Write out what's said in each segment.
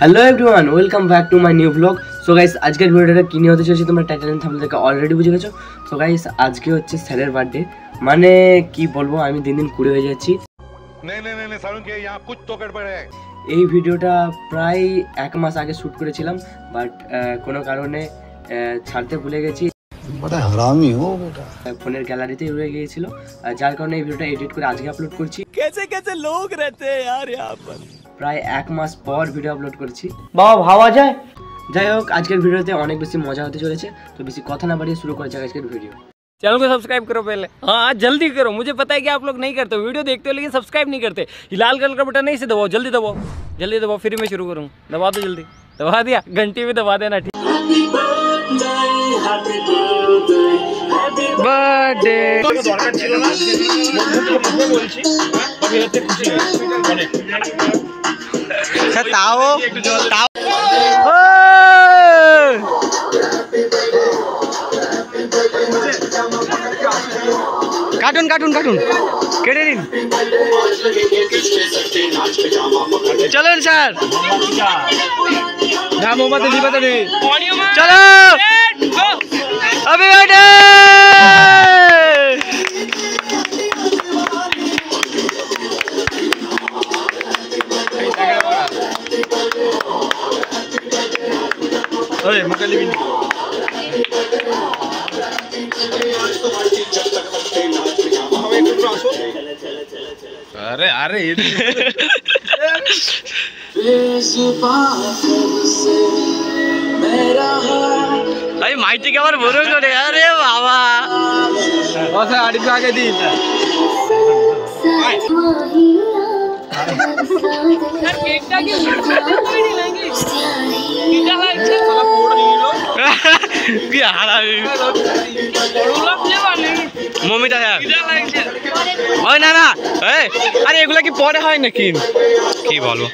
Hello everyone welcome back to my new blog. So guys आज के ভিডিওটা কি নিয়ে হতে চলেছে তোমরা টাইটেল এন্ড থাম্বনেল থেকে অলরেডি বুঝে গেছো। সো গাইস আজকে হচ্ছে স্যারের বার্থডে, মানে কি বলবো আমি দিন দিন কুড়ে হয়ে যাচ্ছি। नहीं सारुण के यहाँ कुछ तो गड़बड़ है। এই ভিডিওটা প্রায় এক মাস আগে শ্যুট করেছিলাম, বাট কোনো কারণে ছাড়তে ভুলে গেছি। बड़ा हरामी हो बेटा। ফোনের গ্যালারিতেই রয়ে গিয়েছিল, যার কারণে এই ভিডিওটা এডিট করে আজকে আপলোড করছি। कैसे कैसे लोग रहते हैं यार यहाँ पर। প্রায় এক মাস পর ভিডিও আপলোড করেছি। বাবা ভাবা যায়। যাই হোক আজকের ভিডিওতে অনেক বেশি মজা হতে চলেছে, তো বেশি কথা না বাড়িয়ে শুরু করা যাক আজকের ভিডিও। चैनल को सब्सक्राइब करो पहले, हाँ जल्दी करो। मुझे पता है कि आप लोग नहीं करते हो, वीडियो देखते हो लेकिन सब्सक्राइब नहीं करते। ये लाल कलर का बटन नहीं से दबाओ, जल्दी दबाओ, जल्दी दबाओ, फिर मैं शुरू करूँ। दबा दो जल्दी, दबा दिया, घंटी भी दबा देना। ठीक बर्थडे कार्टून कार्टून कार्टून केटे दिन चलो सर मोमबत्ती दीपत्ती दे चलो अभी बैठे अरे अरे ये भाई माइटी के बार बोलो करे। अरे बाबा बस आड़ी पे आके दी মমিতা হয় না না আরে এগুলা কি পরে হয় নাকি কি বলবো।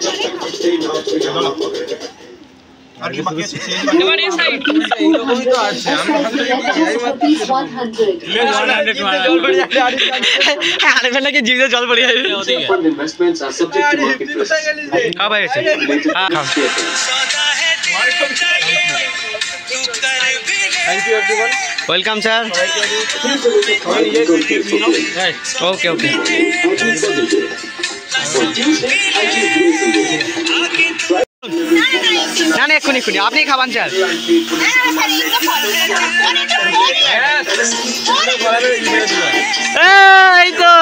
নাকি জিভে জল পড়ে যাবে। হ্যাঁ ভাই वेलकम सर। ओके ओके না না এক্ষুনি এক্ষুনি আপনি খাবান স্যার। এই তো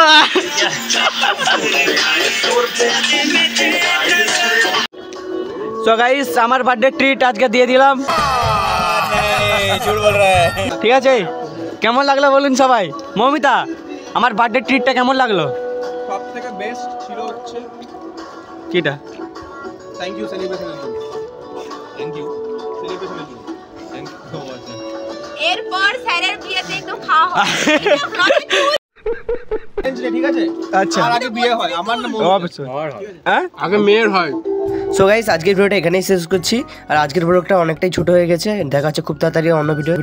সো গাইস আমার বার্থডে ট্রিট আজকে দিয়ে দিলাম। ঠিক আছে কেমন লাগলো বলুন সবাই। মমিতা আমার বার্থডে ট্রিটটা কেমন লাগলো? সবথেকে বেস্ট ছিল হচ্ছে কিটা থ্যাংক ইউ সেলিব্রেশনের জন্য। থ্যাংক ইউ সেলিব্রেশনের জন্য। Thank you so much. এরপর স্যারের বিয়েতে একটু খাওয়া হবে। ঠিক আছে আচ্ছা আর আগে বিয়ে হয় আমার না অবশ্যই হ্যাঁ আগে মেয়ের হয়। সো গাইস আজকের ভিডিওটা এখানেই শেষ করছি, আর আজকের ব্লগটা অনেকটাই ছোট হয়ে গেছে। দেখা হচ্ছে খুব তাড়াতাড়ি অন্য ভিডিও।